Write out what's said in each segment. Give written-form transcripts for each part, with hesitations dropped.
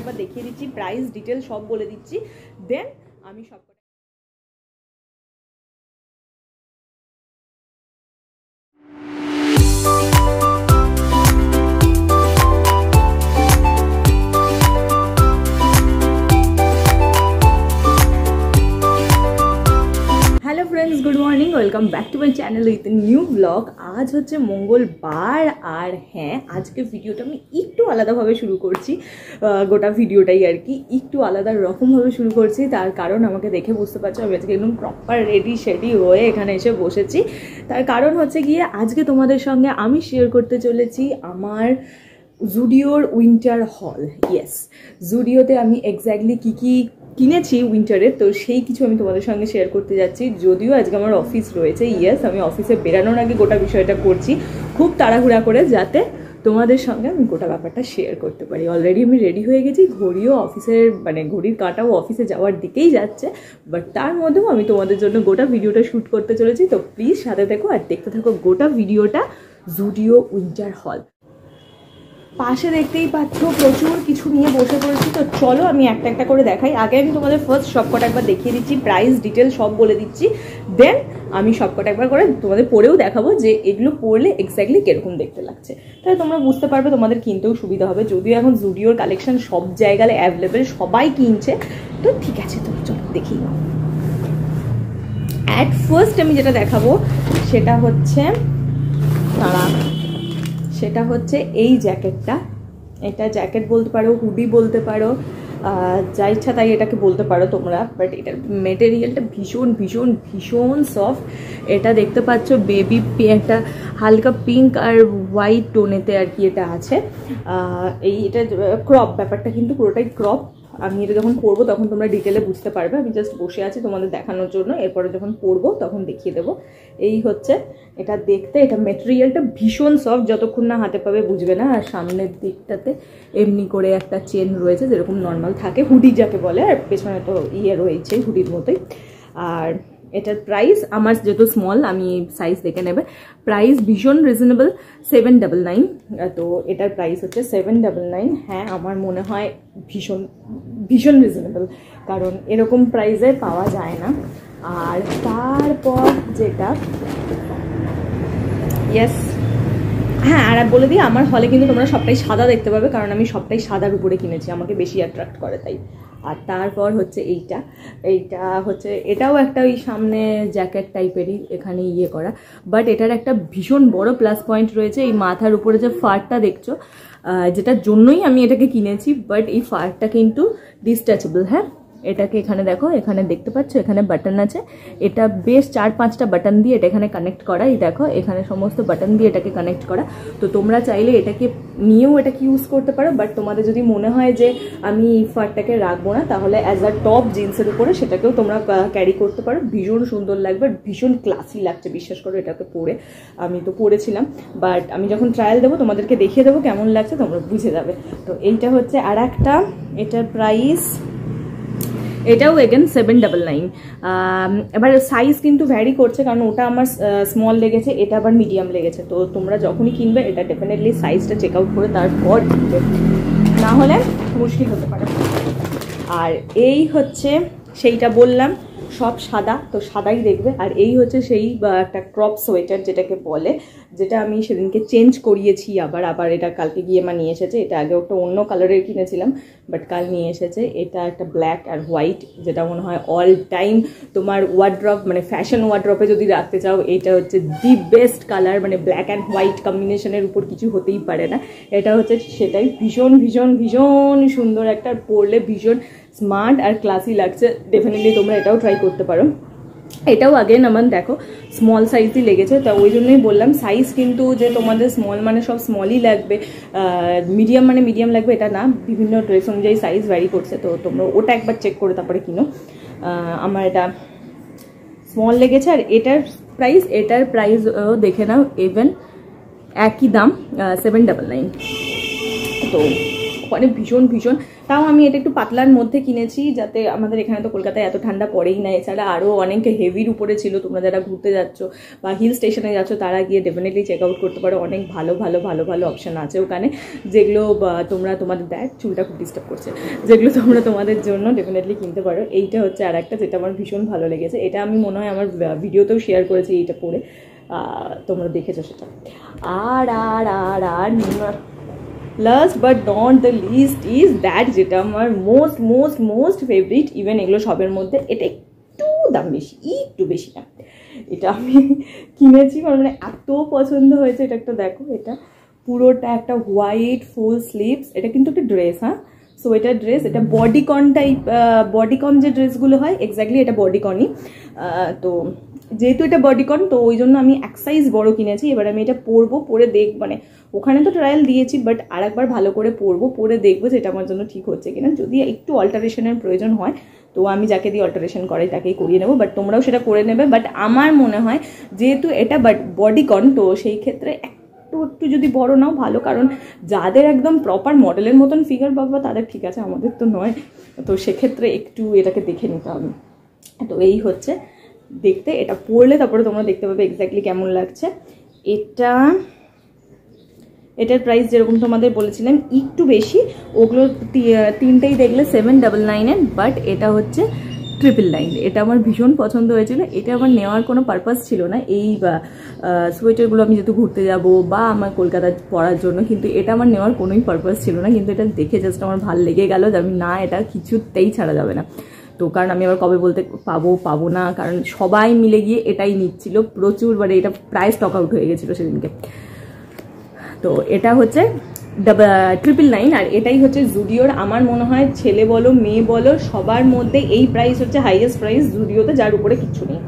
একবার দেখিয়ে দিচ্ছি, প্রাইস ডিটেল সব বলে দিচ্ছি, দেন আমি সব hello friends, good morning, welcome back to my channel with new blog. আজ হচ্ছে মঙ্গলবার আর হ্যাঁ, আজকে ভিডিওটা আমি একটু আলাদাভাবে শুরু করছি। গোটা ভিডিওটাই আর কি একটু আলাদা রকমভাবে শুরু করছি। তার কারণ আমাকে দেখে বুঝতে পারছো আমি আজকে একদম প্রপার রেডি হয়ে এখানে এসে বসেছি। তার কারণ হচ্ছে গিয়ে আজকে তোমাদের সঙ্গে আমি শেয়ার করতে চলেছি আমার জুডিওর উইন্টার হল। ইয়েস, জুডিওতে আমি এক্স্যাক্টলি কী কিনেছি উইন্টারের, তো সেই কিছু আমি তোমাদের সঙ্গে শেয়ার করতে যাচ্ছি। যদিও আজকে আমার অফিস রয়েছে, ইয়েস, আমি অফিসে বেরানোর আগে গোটা বিষয়টা করছি খুব তাড়াহুড়া করে, যাতে তোমাদের সঙ্গে আমি গোটা ব্যাপারটা শেয়ার করতে পারি। অলরেডি আমি রেডি হয়ে গেছি, ঘড়িও অফিসের ঘড়ির কাঁটাও অফিসে যাওয়ার দিকেই যাচ্ছে, বাট তার মধ্যেও আমি তোমাদের জন্য গোটা ভিডিওটা শ্যুট করতে চলেছি। তো প্লিজ সাথে থেকো আর দেখতে থাকো গোটা ভিডিওটা জুডিও উইন্টার হল। পাশে দেখতেই পাচ্ছ প্রচুর কিছু নিয়ে বসে পড়েছি। তো চলো আমি একটা একটা করে দেখাই। আগে আমি তোমাদের ফার্স্ট সবকটা একবার দেখিয়ে দিচ্ছি, প্রাইস ডিটেল সব বলে দিচ্ছি, দেন আমি সবকটা একবার করে তোমাদের পরেও দেখাবো যে এগুলো পরলে এক্স্যাক্টলি কিরকম দেখতে লাগছে, তাহলে তোমরা বুঝতে পারবে, তোমাদের কিনতেও সুবিধা হবে। যদিও এখন জুডিওর কালেকশন সব জায়গায় অ্যাভেলেবেল, সবাই কিনছে, তো ঠিক আছে, তো চলো দেখি নাও। অ্যাট ফার্স্ট আমি যেটা দেখাবো সেটা হচ্ছে এই জ্যাকেটটা। এটা জ্যাকেট বলতে পারো, হুডি বলতে পারো, যা ইচ্ছা তাই এটাকে বলতে পারো তোমরা, বাট এটার মেটেরিয়ালটা ভীষণ ভীষণ ভীষণ সফট। এটা দেখতে পাচ্ছ বেবি একটা হালকা পিঙ্ক আর হোয়াইট টোনেতে আর কি এটা আছে। এটা ক্রপ, ব্যাপারটা কিন্তু পুরোটাই ক্রপ। আমি এটা যখন পরবো তখন তোমরা ডিটেলে বুঝতে পারবে, আমি জাস্ট বসে আছি তোমাদের দেখানোর জন্য, এরপরে যখন পরবো তখন দেখিয়ে দেবো। এই হচ্ছে এটা দেখতে, এটা মেটেরিয়ালটা ভীষণ সফট, যতক্ষণ না হাতে পাবে বুঝবে না। আর সামনের দিকটাতে এমনি করে একটা চেন রয়েছে যেরকম নর্মাল থাকে, হুডি যাকে বলে, আর পেছনে তো রয়েছে হুডির মতোই। আর এটার প্রাইস আমার যেহেতু স্মল, আমি সাইজ দেখে নেবে, প্রাইস ভীষণ রিজনেবল, 799। তো এটার প্রাইস হচ্ছে 799। হ্যাঁ, আমার মনে হয় ভীষণ ভীষণ রিজনেবল, কারণ এরকম প্রাইসে পাওয়া যায় না। আর তারপর যেটা, ইয়েস, হ্যাঁ, আর বলে দিই আমার হলে কিন্তু তোমরা সবটাই সাদা দেখতে পাবে, কারণ আমি সবটাই সাদার উপরে কিনেছি, আমাকে বেশি অ্যাট্রাক্ট করে তাই। আর তারপর হচ্ছে এইটা হচ্ছে, এটাও একটা ওই সামনে জ্যাকেট টাইপেরই, এখানে করা, বাট এটার একটা ভীষণ বড় প্লাস পয়েন্ট রয়েছে। এই মাথার উপরে যে ফারটা দেখছো, যেটার জন্যই আমি এটাকে কিনেছি, বাট এই ফারটা কিন্তু ডিসট্যাচেবল। হ্যাঁ, এটাকে এখানে দেখো, এখানে দেখতে পাচ্ছ, এখানে বাটন আছে, এটা বেশ 4-5টা বাটন দিয়ে এটা এখানে কানেক্ট করা। এই দেখো, এখানে সমস্ত বাটন দিয়ে এটাকে কানেক্ট করা। তো তোমরা চাইলে এটাকে নিয়েও এটাকে ইউজ করতে পারো, বাট তোমাদের যদি মনে হয় যে আমি এই ফারটাকে রাখবো না, তাহলে অ্যাজ আ টপ জিন্সের উপরে সেটাকেও তোমরা ক্যারি করতে পারো। ভীষণ সুন্দর লাগবে, ভীষণ ক্লাসি লাগছে, বিশ্বাস করো এটাকে পরে। আমি তো পরেছিলাম, বাট আমি যখন ট্রায়াল দেবো তোমাদেরকে দেখিয়ে দেবো কেমন লাগছে, তোমরা বুঝে যাবে। তো এইটা হচ্ছে আর একটা, এটার প্রাইস, এটাও এগেন 799। এবার সাইজ কিন্তু ভ্যারি করছে, কারণ ওটা আমার স্মল লেগেছে, এটা আবার মিডিয়াম লেগেছে। তো তোমরা যখনই কিনবে এটা ডেফিনেটলি সাইজটা চেক আউট করে তারপর কিনবে, না হলে মুশকিল হতে পারে। আর এই হচ্ছে সেইটা বললাম, সব সাদা, তো সাদাই দেখবে। আর এই হচ্ছে সেই একটা ক্রপ সোয়েটার যেটাকে বলে, যেটা আমি সেদিনকে চেঞ্জ করিয়েছি, আবার এটা কালকে গিয়ে মা নিয়ে এসেছে। এটা আগে একটা অন্য কালারের কিনেছিলাম, বাট কাল নিয়ে এসেছে। এটা একটা ব্ল্যাক আর হোয়াইট, যেটা মনে হয় অল টাইম তোমার ওয়ার্ড্রপ, মানে ফ্যাশন ওয়ার্ড্রপে যদি রাখতে চাও, এটা হচ্ছে দি বেস্ট কালার। মানে ব্ল্যাক অ্যান্ড হোয়াইট কম্বিনেশনের উপর কিছু হতেই পারে না। এটা হচ্ছে সেটাই, ভীষণ ভীষণ ভীষণ সুন্দর একটা, পরলে ভীষণ স্মার্ট আর ক্লাসি লাগছে। ডেফিনেটলি তোমরা এটাও ট্রাই করতে পারো। এটাও আগেন আমার দেখো স্মল সাইজই লেগেছে, তা ওই জন্যই বললাম সাইজ কিন্তু যে তোমাদের স্মল মানে সব স্মলই লাগবে, মিডিয়াম মানে মিডিয়াম লাগবে এটা না, বিভিন্ন ড্রেস অনুযায়ী সাইজ ভ্যারি করছে। তো তোমরা ওটা একবার চেক করে তারপরে কিনো। আমার এটা স্মল লেগেছে। আর এটার প্রাইস দেখে নাও, ইভেন একই দাম, 799। তো ওখানে ভীষণ ভীষণ, তাও আমি এটা একটু পাতলার মধ্যে কিনেছি, যাতে আমাদের এখানে তো কলকাতায় এত ঠান্ডা পড়েই না। এছাড়া আরও অনেক হেভির উপরে ছিল, তোমরা যারা ঘুরতে যাচ্ছ বা হিল স্টেশনে যাচ্ছ তারা গিয়ে ডেফিনেটলি চেক আউট করতে পারো, অনেক ভালো ভালো ভালো ভালো অপশান আছে ওখানে, যেগুলো তোমরা তোমাদের চুলটা খুব ডিস্টার্ব করছে, যেগুলো তোমরা তোমাদের জন্য ডেফিনেটলি কিনতে পারো। এইটা হচ্ছে আর একটা যেটা আমার ভীষণ ভালো লেগেছে, এটা আমি মনে হয় আমার ভিডিওতেও শেয়ার করেছি এইটা পরে, তোমরা দেখেছো সেটা। আর আর আর আর last but not the least is that, যেটা আমার most most most favourite, even এগুলো সবের মধ্যে এটা একটু দাম বেশি, একটু বেশি দাম। এটা আমি কিনেছি মানে এত পছন্দ হয়েছে, এটা একটা দেখো, এটা পুরোটা একটা হোয়াইট ফুল স্লিভস, এটা কিন্তু একটা ড্রেস, হ্যাঁ সো এটা ড্রেস, এটা বডিকন টাইপ, বডিকন যে ড্রেসগুলো হয় এক্স্যাক্টলি এটা বডিকনই। তো যেহেতু এটা বডিকন তো ওই জন্য আমি এক সাইজ বড় কিনেছি। এবার আমি এটা পরবো, পরে মানে ওখানে তো ট্রায়াল দিয়েছি, বাট আর একবার ভালো করে পরবো, পরে দেখবো যে এটা আমার জন্য ঠিক হচ্ছে কিনা। যদি একটু অল্টারেশনের প্রয়োজন হয় তো আমি যাকে দিয়ে অল্টারেশন করাই তাকেই করিয়ে নেবো, বাট তোমরাও সেটা করে নেবে। বাট আমার মনে হয় যেহেতু এটা বডিকন, তো সেই ক্ষেত্রে একটু যদি বড় নাও ভালো, কারণ যাদের একদম প্রপার মডেলের মতন ফিগার বাবা তাদের ঠিক আছে, আমাদের তো নয়, তো সেক্ষেত্রে একটু এটাকে দেখে নিতে হবে। তো এই হচ্ছে দেখতে, এটা পরলে তারপরে তোমরা দেখতে পাবে এক্স্যাক্টলি কেমন লাগছে। এটার প্রাইস যেরকম তোমাদের বলেছিলাম একটু বেশি, ওগুলো তিনটেই দেখলে 799, বাট এটা হচ্ছে 999। এটা আমার ভীষণ পছন্দ হয়েছিল। এটা আমার নেওয়ার কোনো পারপাস ছিল না, এই সোয়েটারগুলো আমি যেহেতু ঘুরতে যাব বা আমার কলকাতায় পরার জন্য, কিন্তু এটা আমার নেওয়ার কোনোই পারপাস ছিল না, কিন্তু এটা দেখে জাস্ট আমার ভালো লেগে গেল যে আমি না, এটা কিছুতেই ছাড়া যাবে না। তো কারণ আমি আবার কবে বলতে পাবো না, কারণ সবাই মিলে গিয়ে এটাই নিচ্ছিল প্রচুর, মানে এটা প্রায় স্টক আউট হয়ে গেছিলো সেদিনকে। তো এটা হচ্ছে 999, আর এটাই হচ্ছে জুডিওর, আমার মনে হয় ছেলে বলো মেয়ে বলো সবার মধ্যে এই প্রাইস হচ্ছে হাইয়েস্ট প্রাইস জুডিওতে, যার উপরে কিচ্ছু নেই,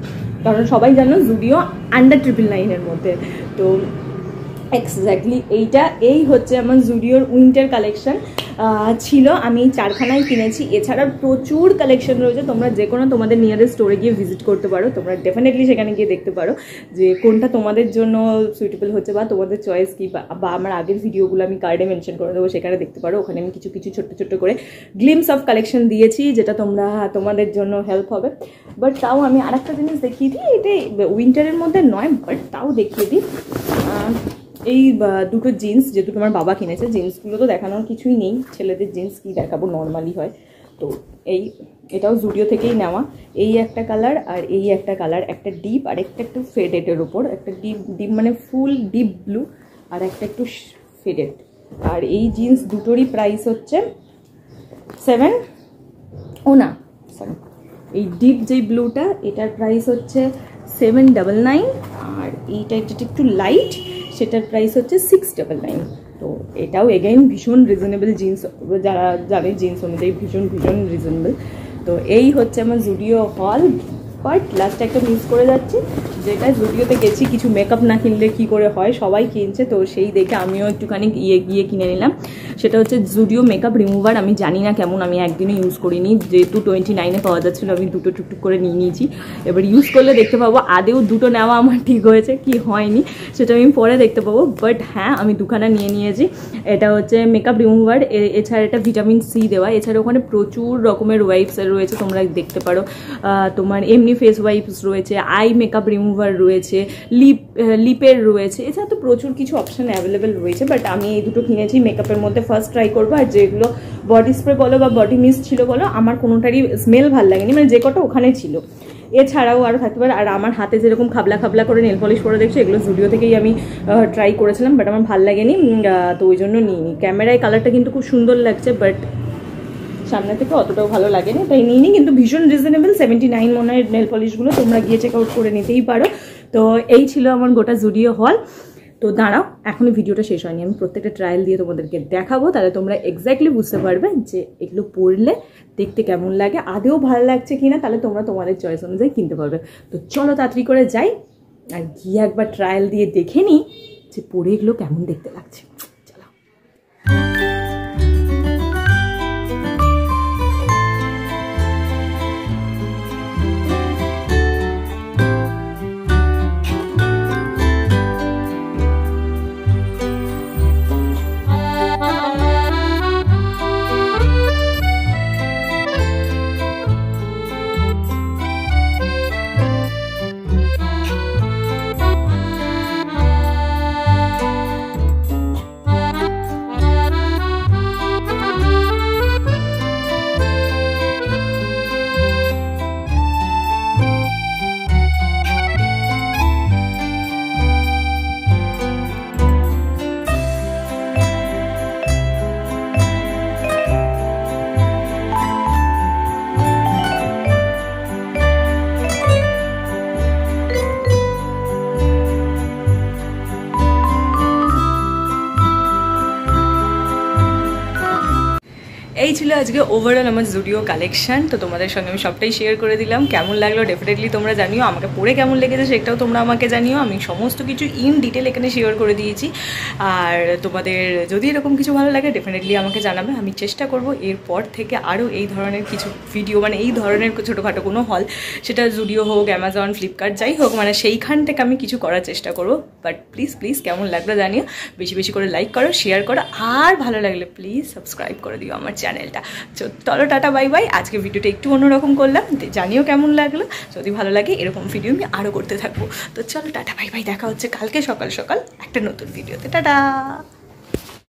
কারণ সবাই জানো জুডিও আন্ডার 999-এর মধ্যে। তো এক্স্যাক্টলি এই হচ্ছে আমার জুডিওর উইন্টার কালেকশন ছিল, আমি 4খানায় কিনেছি। এছাড়া প্রচুর কালেকশন রয়েছে, তোমরা যে কোনো তোমাদের নিয়ারেস্ট স্টোরে গিয়ে ভিজিট করতে পারো, তোমরা ডেফিনেটলি সেখানে গিয়ে দেখতে পারো যে কোনটা তোমাদের জন্য সুইটেবল হচ্ছে বা তোমাদের চয়েস কি, বা আমার আগের ভিডিওগুলো আমি কার্ডে মেনশন করে দেবো, সেখানে দেখতে পারো। ওখানে আমি কিছু কিছু ছোট্ট ছোট্ট করে গ্লিমস অফ কালেকশন দিয়েছি, যেটা তোমাদের জন্য হেল্প হবে। বাট তাও আমি আর একটা জিনিস দেখিয়ে দিই, এটা উইন্টারের মধ্যে নয়, বাট তাও দেখিয়ে দিই। এই দুটো জিন্স যেহেতু তোমার বাবা কিনেছে, জিন্সগুলো তো দেখানোর কিছুই নেই, ছেলেদের জিন্স কি দেখাবো, নর্মালি হয়। তো এটাও জুডিও থেকেই নেওয়া, এই একটা কালার আর এই একটা কালার, একটা ডিপ আর একটা একটু ফেডেডের ওপর, একটা ডিপ মানে ফুল ডিপ ব্লু আর একটা একটু ফেডেড। আর এই জিন্স দুটোরই প্রাইস হচ্ছে এই ডিপ যেই ব্লুটা এটার প্রাইস হচ্ছে 799, আর এইটা একটু লাইট সেটার প্রাইস হচ্ছে 699। তো এটাও এগেইন ভীষণ রিজনেবল জিন্স, যারা জানে জিন্স অনুযায়ী ভীষণ ভীষণ রিজনেবল। তো এই হচ্ছে আমার জুডিও হল। বাট লাস্টে একটা মিস করে যাচ্ছি, যেটা জুডিওতে গেছি কিছু মেকআপ না কিনলে কি করে হয়, সবাই কিনছে, তো সেই দেখে আমিও একটুখানি গিয়ে কিনে নিলাম। সেটা হচ্ছে জুডিও মেকআপ রিমুভার। আমি জানি না কেমন, আমি একদিনও ইউজ করিনি, যেহেতু 29-এ পাওয়া যাচ্ছিলো আমি দুটো টুকটুক করে নিয়ে নিয়েছি। এবার ইউজ করলে দেখতে পাবো আদেও দুটো নেওয়া আমার ঠিক হয়েছে কি হয়নি, সেটা আমি পরে দেখতে পাবো। বাট হ্যাঁ, আমি দুখানা নিয়েছি। এটা হচ্ছে মেকআপ রিমুভার, এছাড়া এটা ভিটামিন সি দেওয়া। এছাড়া ওখানে প্রচুর রকমের ওয়াইপস রয়েছে, তোমরা দেখতে পারো। তোমার এমনি ফেস ওয়াইপস রয়েছে, আই মেকআপ রিমুভার রয়েছে, লিপের রয়েছে, এছাড়া তো প্রচুর কিছু অপশান অ্যাভেলেবেল রয়েছে। বাট আমি এই দুটো কিনেছি, মেকআপের মধ্যে ফার্স্ট ট্রাই করবো। আর যেগুলো বডি স্প্রে বলো বা বডি মিস্ট ছিল বলো, আমার কোনোটারই স্মেল ভালো লাগেনি, মানে যে কটা ওখানে ছিল। এছাড়াও আরও থাকতে পারে। আর আমার হাতে যেরকম খাবলা খাবলা করে নেল পলিশ করে দেখছি, এগুলো জুডিও থেকেই আমি ট্রাই করেছিলাম, বাট আমার ভালো লাগেনি, তো ওই জন্য নিইনি। ক্যামেরায় কালারটা কিন্তু খুব সুন্দর লাগছে, বাট সামনে থেকে অতটাও ভালো লাগেনি, তাই নিইনি। কিন্তু ভীষণ রিজনেবল, 79 মনে হয় নেল পলিশগুলো, তোমরা গিয়ে চেক আউট করে নিতেই পারো। তো এই ছিল আমার গোটা জুডিও হল। তো দাঁড়াও, এখনই ভিডিওটা শেষ হয়নি, আমি প্রত্যেকটা ট্রায়াল দিয়ে তোমাদেরকে দেখাবো, তাহলে তোমরা এক্স্যাক্টলি বুঝতে পারবে যে এগুলো পরলে দেখতে কেমন লাগে, আদেও ভালো লাগছে কিনা, তাহলে তোমরা তোমাদের চয়েস অনুযায়ী কিনতে পারবে। তো চলো তাড়াতাড়ি করে যাই আর গিয়ে একবার ট্রায়াল দিয়ে দেখে নিই যে পরে এগুলো কেমন দেখতে লাগছে। ছিল আজকে ওভারঅল আমার জুডিও কালেকশন। তো তোমাদের সঙ্গে আমি সবটাই শেয়ার করে দিলাম। কেমন লাগলো ডেফিনেটলি তোমরা জানিও, আমাকে পরে কেমন লেগেছে সেটাও তোমরা আমাকে জানিও। আমি সমস্ত কিছু ইন ডিটেল এখানে শেয়ার করে দিয়েছি। আর তোমাদের যদি এরকম কিছু ভালো লাগে ডেফিনেটলি আমাকে জানাবে। আমি চেষ্টা করব এরপর থেকে আরও এই ধরনের কিছু ভিডিও, মানে এই ধরনের ছোটোখাটো কোনো হল, সেটা জুডিও হোক, অ্যামাজন, ফ্লিপকার্ট, যাই হোক, মানে সেইখান থেকে আমি কিছু করার চেষ্টা করবো। বাট প্লিজ কেমন লাগলো জানিও, বেশি বেশি করে লাইক করো, শেয়ার করো, আর ভালো লাগলে প্লিজ সাবস্ক্রাইব করে দিও আমার চ্যানেলটা। চলো টাটা বাই বাই। আজকে ভিডিওটা একটু অন্যরকম করলাম, জানিও কেমন লাগলো। যদি ভালো লাগে এরকম ভিডিও আমি আরও করতে থাকবো। তো চলো টাটা বাই বাই, দেখা হচ্ছে কালকে সকাল সকাল একটা নতুন ভিডিওতে। টাটা।